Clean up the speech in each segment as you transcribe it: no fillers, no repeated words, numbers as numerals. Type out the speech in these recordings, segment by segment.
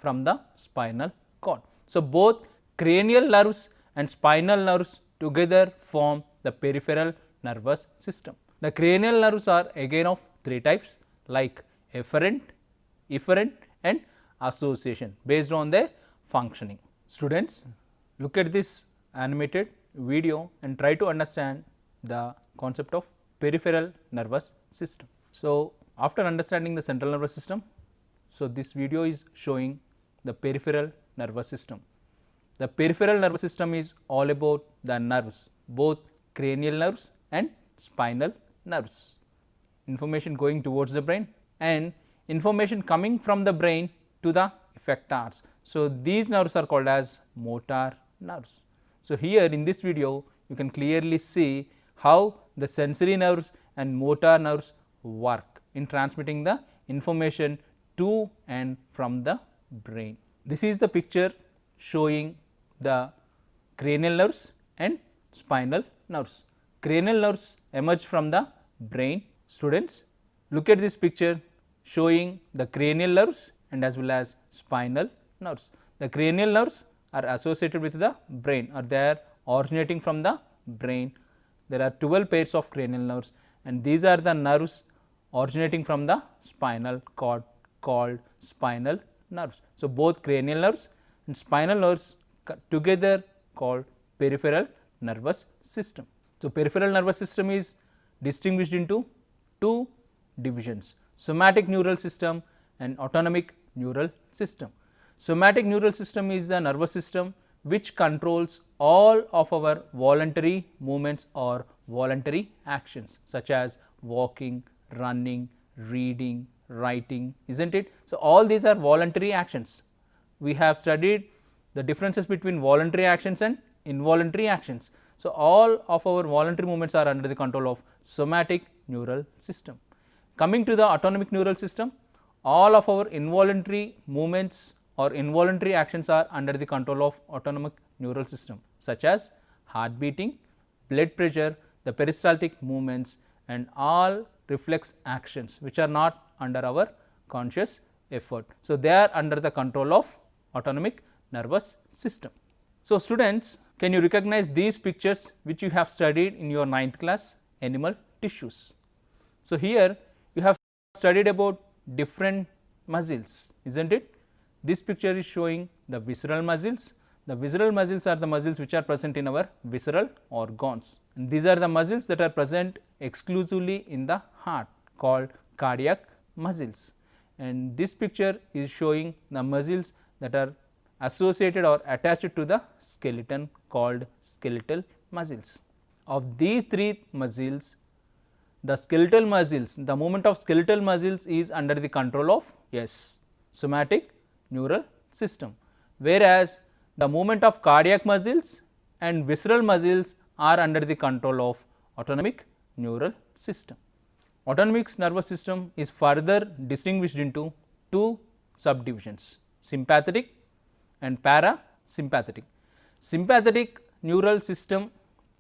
from the spinal cord. So, both cranial nerves and spinal nerves together form the peripheral nervous system. The cranial nerves are again of three types like efferent, efferent and association based on their functioning. Students, look at this animated video and try to understand the concept of peripheral nervous system. So, after understanding the central nervous system, so this video is showing the peripheral nervous system. The peripheral nervous system is all about the nerves, both cranial nerves and spinal nerves. Information going towards the brain and information coming from the brain to the effectors. So, these nerves are called as motor nerves. So, here in this video you can clearly see how the sensory nerves and motor nerves work in transmitting the information to and from the brain. This is the picture showing the cranial nerves and spinal nerves. Cranial nerves emerge from the brain. Students, look at this picture showing the cranial nerves and as well as spinal nerves. The cranial nerves are associated with the brain or they are originating from the brain. There are 12 pairs of cranial nerves and these are the nerves originating from the spinal cord called spinal nerves. So, both cranial nerves and spinal nerves together called peripheral nervous system. So, peripheral nervous system is distinguished into two divisions, somatic neural system and autonomic neural system. Somatic neural system is the nervous system which controls all of our voluntary movements or voluntary actions such as walking, running, reading, writing, isn't it? So, all these are voluntary actions. We have studied the differences between voluntary actions and involuntary actions. So, all of our voluntary movements are under the control of somatic neural system. Coming to the autonomic neural system, all of our involuntary movements or involuntary actions are under the control of autonomic neural system such as heart beating, blood pressure, the peristaltic movements and all reflex actions which are not under our conscious effort. So, they are under the control of autonomic nervous system. So, students, can you recognize these pictures which you have studied in your 9th class animal tissues? So, here you have studied about different muscles, isn't it? This picture is showing the visceral muscles. The visceral muscles are the muscles which are present in our visceral organs, and these are the muscles that are present exclusively in the heart called cardiac muscles. And this picture is showing the muscles that are associated or attached to the skeleton called skeletal muscles. Of these three muscles, the skeletal muscles, the movement of skeletal muscles is under the control of somatic neural system, whereas the movement of cardiac muscles and visceral muscles are under the control of autonomic neural system. Autonomic nervous system is further distinguished into two subdivisions, sympathetic and parasympathetic. Sympathetic neural system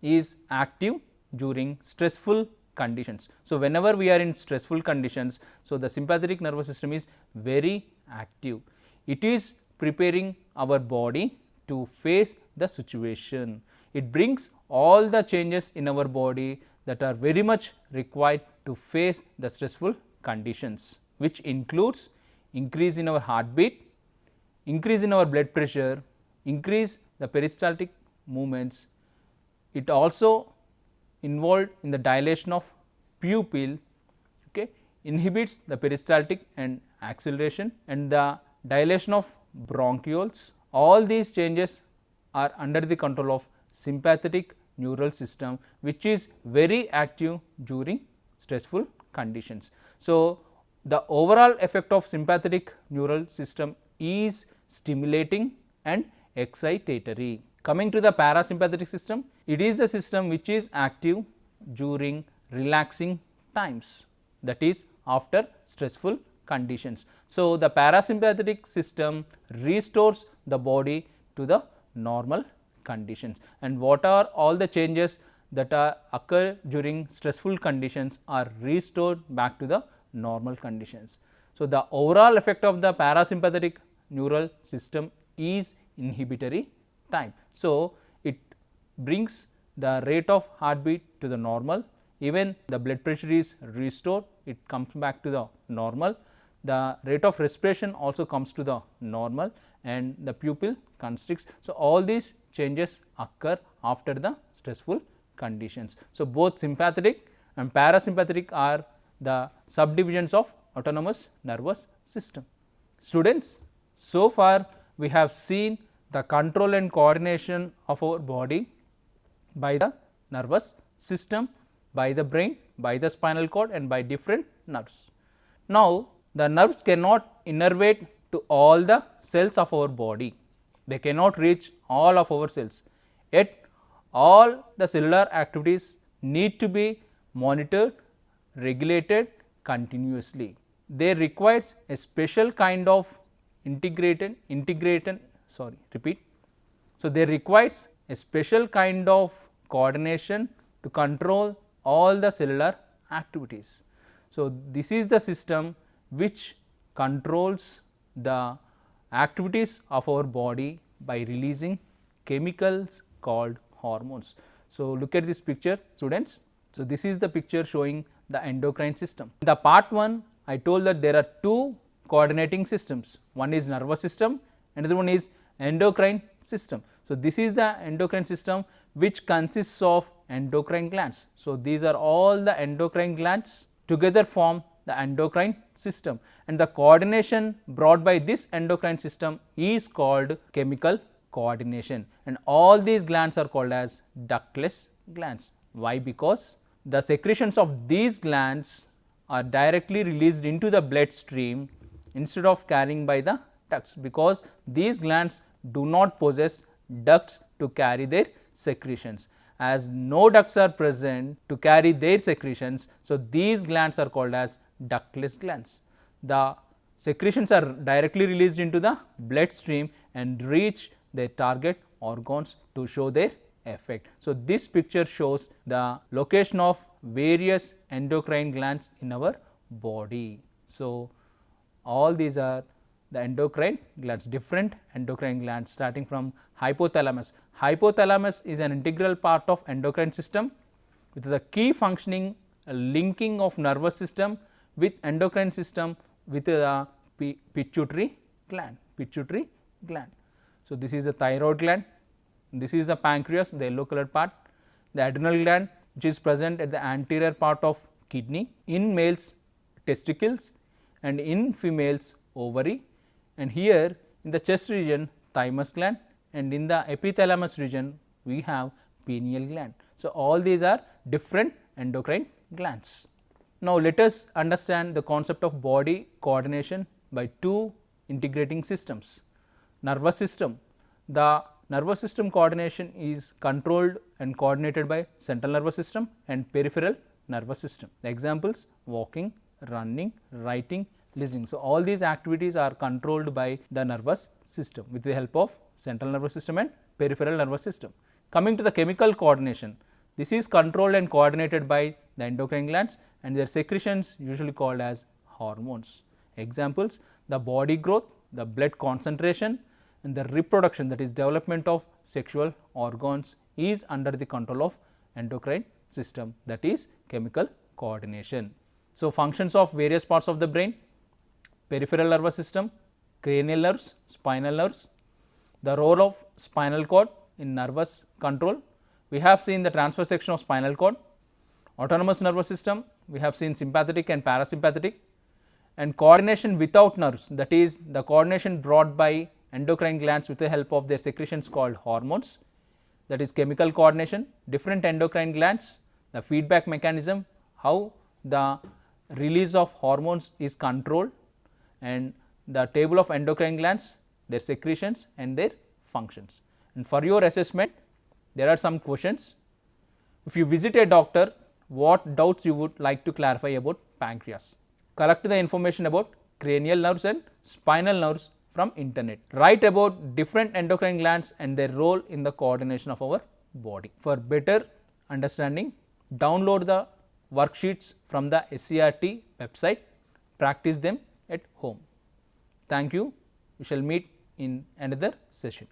is active during stressful conditions. So, whenever we are in stressful conditions, so the sympathetic nervous system is very active. It is preparing our body to face the situation. It brings all the changes in our body that are very much required to face the stressful conditions, which includes increase in our heartbeat, increase in our blood pressure, increase the peristaltic movements. It also involved in the dilation of pupil, inhibits the peristaltic and acceleration and the dilation of bronchioles. All these changes are under the control of sympathetic neural system, which is very active during stressful conditions. So, the overall effect of sympathetic neural system is stimulating and excitatory. Coming to the parasympathetic system, it is the system which is active during relaxing times, that is after stressful conditions. So, the parasympathetic system restores the body to the normal conditions, and what are all the changes that occur during stressful conditions are restored back to the normal conditions. So, the overall effect of the parasympathetic neural system is inhibitory type. So, it brings the rate of heartbeat to the normal, even the blood pressure is restored, it comes back to the normal, the rate of respiration also comes to the normal and the pupil constricts. So, all these changes occur after the stressful conditions. So, both sympathetic and parasympathetic are the subdivisions of autonomous nervous system. Students, so far we have seen the control and coordination of our body by the nervous system, by the brain, by the spinal cord and by different nerves. Now, the nerves cannot innervate to all the cells of our body, they cannot reach all of our cells, yet all the cellular activities need to be monitored, regulated continuously. They requires a special kind of So, they requires a special kind of coordination to control all the cellular activities. So, this is the system which controls the activities of our body by releasing chemicals called hormones. So, look at this picture students. So, this is the picture showing the endocrine system. In the part 1, I told that there are two coordinating systems, one is nervous system, another one is endocrine system. So, this is the endocrine system which consists of endocrine glands. So, these are all the endocrine glands together form the endocrine system, and the coordination brought by this endocrine system is called chemical coordination, and all these glands are called as ductless glands. Why? Because the secretions of these glands are directly released into the bloodstream instead of carrying by the ducts, because these glands do not possess ducts to carry their secretions. As no ducts are present to carry their secretions, so these glands are called as ductless glands. The secretions are directly released into the bloodstream and reach their target organs to show their effect. So, this picture shows the location of various endocrine glands in our body. So, all these are the endocrine glands, different endocrine glands starting from hypothalamus. Hypothalamus is an integral part of endocrine system with the key functioning linking of nervous system with endocrine system with the pituitary gland. So, this is the thyroid gland, this is the pancreas, the yellow colored part, the adrenal gland which is present at the anterior part of kidney, in males testicles and in females ovary, and here in the chest region thymus gland, and in the epithalamus region we have pineal gland. So, all these are different endocrine glands. Now, let us understand the concept of body coordination by two integrating systems. Nervous system. The nervous system coordination is controlled and coordinated by central nervous system and peripheral nervous system. The examples: walking, running, writing, listening. So, all these activities are controlled by the nervous system with the help of central nervous system and peripheral nervous system. Coming to the chemical coordination, this is controlled and coordinated by the endocrine glands and their secretions usually called as hormones. Examples: the body growth, the blood concentration and the reproduction, that is development of sexual organs, is under the control of endocrine system, that is chemical coordination. So, functions of various parts of the brain: peripheral nervous system, cranial nerves, spinal nerves. The role of spinal cord in nervous control, we have seen the transverse section of spinal cord. Autonomous nervous system, we have seen sympathetic and parasympathetic, and coordination without nerves, that is the coordination brought by endocrine glands with the help of their secretions called hormones, that is chemical coordination. Different endocrine glands, the feedback mechanism, how the release of hormones is controlled, and the table of endocrine glands, their secretions and their functions. And for your assessment, there are some questions. If you visit a doctor, what doubts you would like to clarify about pancreas? Collect the information about cranial nerves and spinal nerves from internet. Write about different endocrine glands and their role in the coordination of our body. For better understanding, download the worksheets from the SIET website, practice them at home. Thank you. We shall meet in another session.